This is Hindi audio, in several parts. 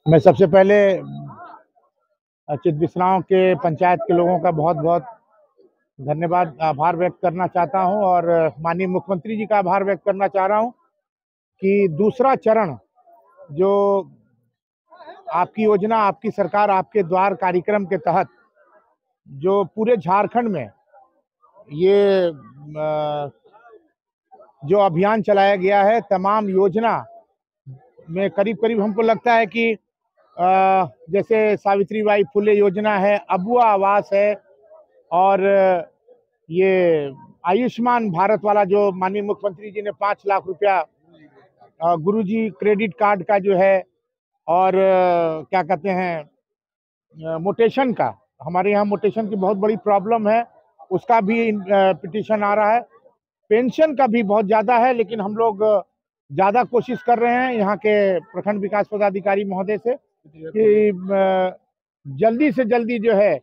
मैं सबसे पहले चितबिसराव के पंचायत के लोगों का बहुत बहुत धन्यवाद आभार व्यक्त करना चाहता हूं और माननीय मुख्यमंत्री जी का आभार व्यक्त करना चाह रहा हूं कि दूसरा चरण जो आपकी योजना, आपकी सरकार, आपके द्वार कार्यक्रम के तहत जो पूरे झारखंड में ये जो अभियान चलाया गया है, तमाम योजना में करीब करीब हमको लगता है कि जैसे सावित्रीबाई फुले योजना है, अबुआ आवास है और ये आयुष्मान भारत वाला जो माननीय मुख्यमंत्री जी ने 5 लाख रुपया गुरुजी क्रेडिट कार्ड का जो है और क्या कहते हैं मोटेशन का, हमारे यहाँ मोटेशन की बहुत बड़ी प्रॉब्लम है, उसका भी पिटीशन आ रहा है। पेंशन का भी बहुत ज़्यादा है, लेकिन हम लोग ज़्यादा कोशिश कर रहे हैं यहाँ के प्रखंड विकास पदाधिकारी महोदय से कि जल्दी से जल्दी जो है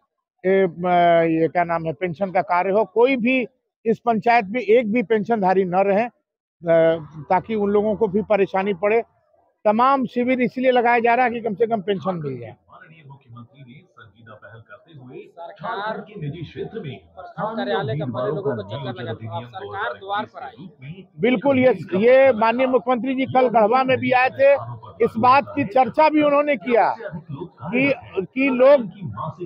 ये क्या नाम है पेंशन का कार्य हो। कोई भी इस पंचायत में एक भी पेंशनधारी न रहे ताकि उन लोगों को भी परेशानी पड़े। तमाम शिविर इसलिए लगाया जा रहा है कि कम से कम पेंशन मिल जाए। माननीय मुख्यमंत्री ने संजीदा पहल करते हुए सरकार के निजी क्षेत्र में कार्यालय का पहले लोगों को चक्कर लगा, सरकार द्वार पर आई। बिल्कुल, ये माननीय मुख्यमंत्री जी कल गढ़वा में भी आए थे। इस बात की चर्चा भी उन्होंने किया कि लोग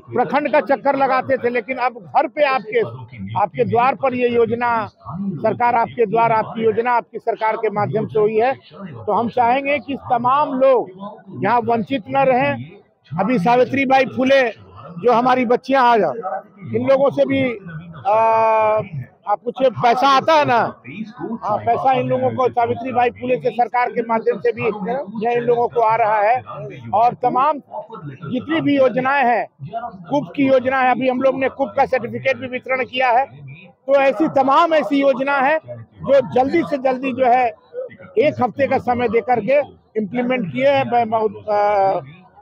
प्रखंड का चक्कर लगाते थे, लेकिन अब घर पे आपके द्वार पर ये योजना सरकार आपके द्वार आपकी योजना आपकी सरकार के माध्यम से हुई है। तो हम चाहेंगे कि तमाम लोग यहाँ वंचित न रहें। अभी सावित्रीबाई फुले जो हमारी बच्चियां आ जाओ, इन लोगों से भी आप कुछ पैसा आता है ना, हाँ, पैसा इन लोगों को सावित्रीबाई फुले से सरकार के माध्यम से भी इन लोगों को आ रहा है। और तमाम जितनी भी योजनाएं हैं, कुप की योजना है, अभी हम लोग ने कुप का सर्टिफिकेट भी वितरण किया है। तो ऐसी तमाम ऐसी योजना है जो जल्दी से जल्दी जो है 1 हफ्ते का समय देकर के इम्प्लीमेंट किए हैं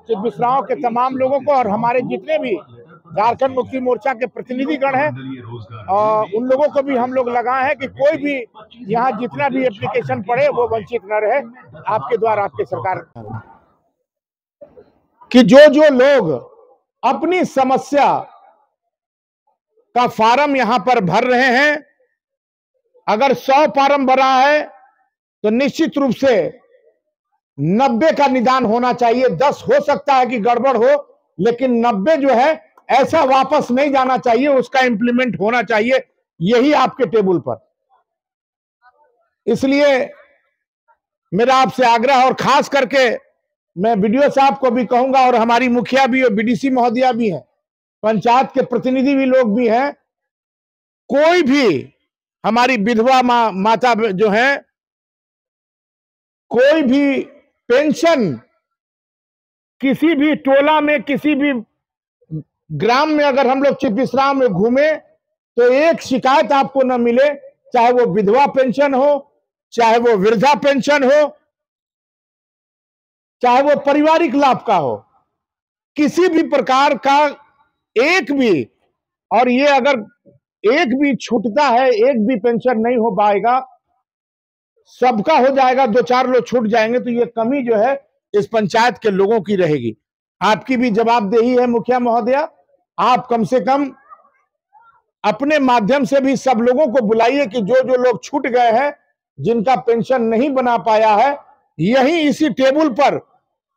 चितबिसराव के तमाम लोगों को। और हमारे जितने भी झारखंड मुक्ति मोर्चा के प्रतिनिधिगण हैं उन लोगों को भी हम लोग लगाए हैं कि कोई भी यहाँ जितना भी एप्लीकेशन पड़े वो वंचित न रहे आपके द्वारा आपके सरकार कि जो लोग अपनी समस्या का फार्म यहाँ पर भर रहे हैं, अगर 100 फार्म भरा है तो निश्चित रूप से 90 का निदान होना चाहिए। 10 हो सकता है कि गड़बड़ हो, लेकिन 90 जो है ऐसा वापस नहीं जाना चाहिए, उसका इंप्लीमेंट होना चाहिए। यही आपके टेबल पर। इसलिए मेरा आपसे आग्रह, और खास करके मैं बीडीओ साहब को भी कहूंगा और हमारी मुखिया भी और बीडीसी महोदया भी हैं, पंचायत के प्रतिनिधि भी लोग भी हैं, कोई भी हमारी विधवा माता जो है, कोई भी पेंशन किसी भी टोला में किसी भी ग्राम में अगर हम लोग चितबिसराव में घूमे तो एक शिकायत आपको न मिले, चाहे वो विधवा पेंशन हो, चाहे वो वृद्धा पेंशन हो, चाहे वो पारिवारिक लाभ का हो, किसी भी प्रकार का एक भी, और ये अगर एक भी छूटता है, एक भी पेंशन नहीं हो पाएगा, सबका हो जाएगा, 2-4 लोग छूट जाएंगे, तो ये कमी जो है इस पंचायत के लोगों की रहेगी। आपकी भी जवाबदेही है मुखिया महोदया, आप कम से कम अपने माध्यम से भी सब लोगों को बुलाइए कि जो लोग छूट गए हैं, जिनका पेंशन नहीं बना पाया है, यही इसी टेबल पर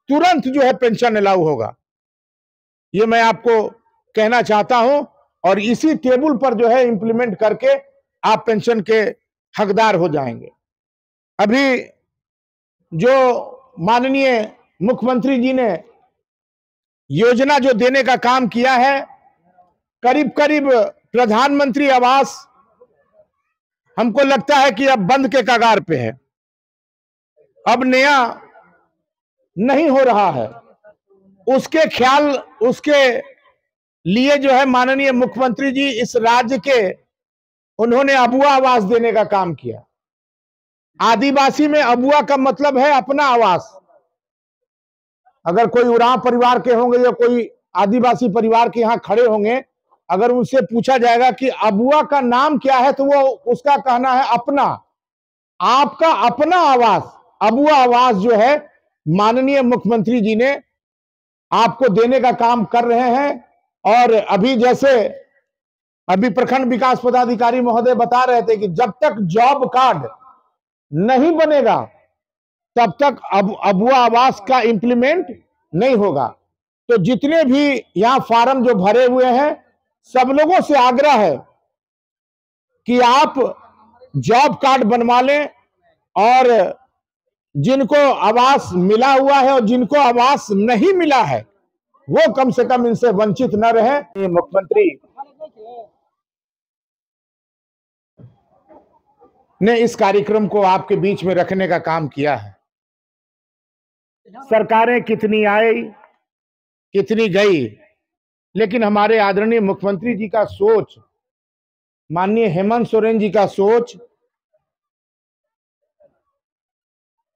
तुरंत जो है पेंशन अलाउ होगा। ये मैं आपको कहना चाहता हूं, और इसी टेबल पर जो है इंप्लीमेंट करके आप पेंशन के हकदार हो जाएंगे। अभी जो माननीय मुख्यमंत्री जी ने योजना जो देने का काम किया है, करीब करीब प्रधानमंत्री आवास हमको लगता है कि अब बंद के कगार पे है, अब नया नहीं हो रहा है। उसके लिए जो है माननीय मुख्यमंत्री जी इस राज्य के उन्होंने अबुआ आवास देने का काम किया। आदिवासी में अबुआ का मतलब है अपना आवास। अगर कोई उरांव परिवार के होंगे या कोई आदिवासी परिवार के यहाँ खड़े होंगे, अगर उनसे पूछा जाएगा कि अबुआ का नाम क्या है, तो वो उसका कहना है अपना। आपका अपना आवास, अबुआ आवास जो है माननीय मुख्यमंत्री जी ने आपको देने का काम कर रहे हैं। और अभी प्रखंड विकास पदाधिकारी महोदय बता रहे थे कि जब तक जॉब कार्ड नहीं बनेगा तब तक अबुआ आवास का इंप्लीमेंट नहीं होगा। तो जितने भी यहां फार्म जो भरे हुए हैं, सब लोगों से आग्रह है कि आप जॉब कार्ड बनवा लें और जिनको आवास मिला हुआ है और जिनको आवास नहीं मिला है वो कम से कम इनसे वंचित न रहे। मुख्यमंत्री ने इस कार्यक्रम को आपके बीच में रखने का काम किया है। सरकारें कितनी आई कितनी गई, लेकिन हमारे आदरणीय मुख्यमंत्री जी का सोच, माननीय हेमंत सोरेन जी का सोच,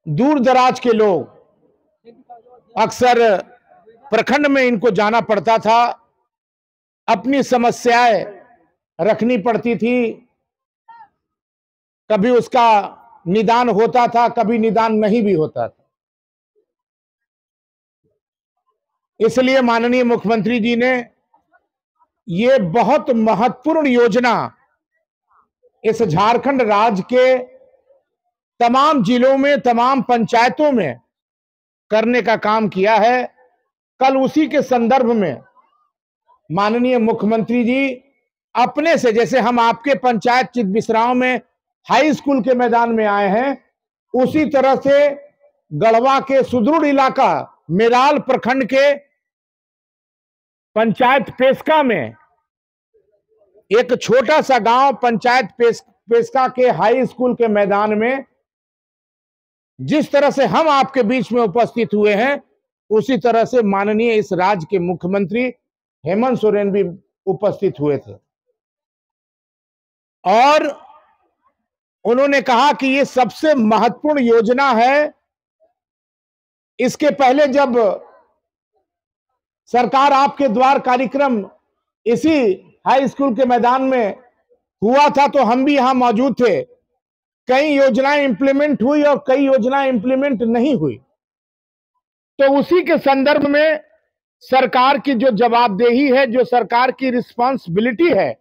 दूर दराज के लोग अक्सर प्रखंड में इनको जाना पड़ता था, अपनी समस्याएं रखनी पड़ती थी, कभी उसका निदान होता था, कभी निदान नहीं भी होता था। इसलिए माननीय मुख्यमंत्री जी ने ये बहुत महत्वपूर्ण योजना इस झारखंड राज्य के तमाम जिलों में, तमाम पंचायतों में करने का काम किया है। कल उसी के संदर्भ में माननीय मुख्यमंत्री जी अपने से, जैसे हम आपके पंचायत चितबिसराव में हाई स्कूल के मैदान में आए हैं, उसी तरह से गढ़वा के सुदूर इलाका मेराल प्रखंड के पंचायत पेस्का में एक छोटा सा गांव पंचायत पेस्का के हाई स्कूल के मैदान में जिस तरह से हम आपके बीच में उपस्थित हुए हैं, उसी तरह से माननीय इस राज्य के मुख्यमंत्री हेमंत सोरेन भी उपस्थित हुए थे और उन्होंने कहा कि ये सबसे महत्वपूर्ण योजना है। इसके पहले जब सरकार आपके द्वार कार्यक्रम इसी हाई स्कूल के मैदान में हुआ था तो हम भी यहां मौजूद थे। कई योजनाएं इंप्लीमेंट हुई और कई योजनाएं इंप्लीमेंट नहीं हुई। तो उसी के संदर्भ में सरकार की जो जवाबदेही है, जो सरकार की रिस्पॉन्सिबिलिटी है,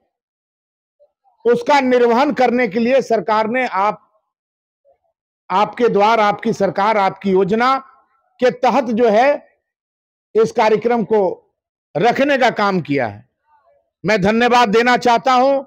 उसका निर्वहन करने के लिए सरकार ने आपके द्वार, आपकी सरकार, आपकी योजना के तहत जो है इस कार्यक्रम को रखने का काम किया है। मैं धन्यवाद देना चाहता हूं